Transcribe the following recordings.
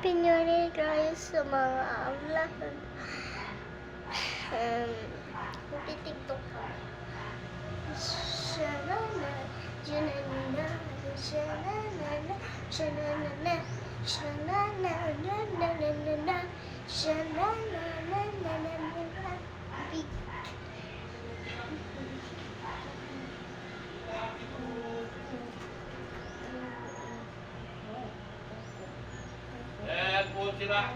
Happy New Year guys sa mga vlog. Magti-tiktok ka. Shanana, shanana, shanana, shanana, shanana, shanana, shanana, big. Cool sila.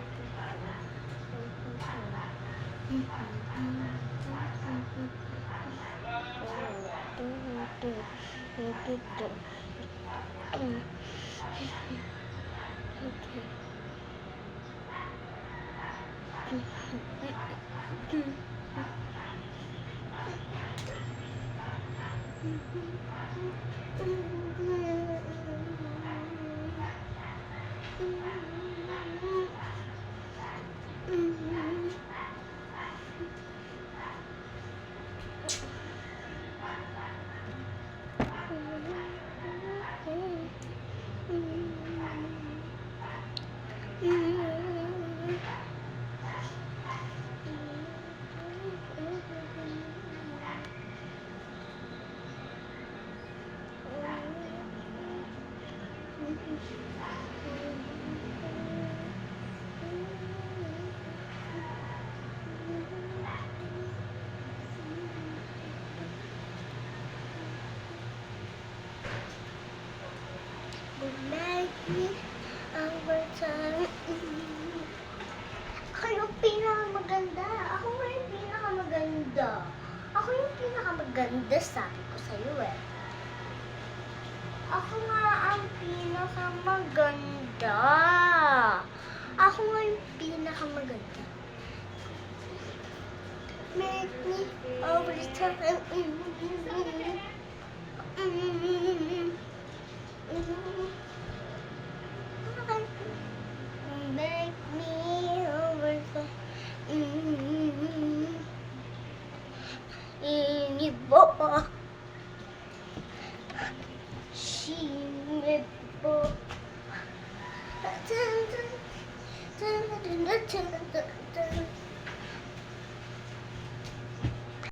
Make me overtime. Ako yung pinakamaganda. Ako nga yung pinakamaganda. Ako yung pinakamaganda, sabi ko sa'yo eh. Ako nga ang pinakamaganda. Ako nga yung pinakamaganda. Make me overtime. Make me overtime. Inibo. Shinibo. Dun, dun, dun, dun, dun, dun, dun, dun.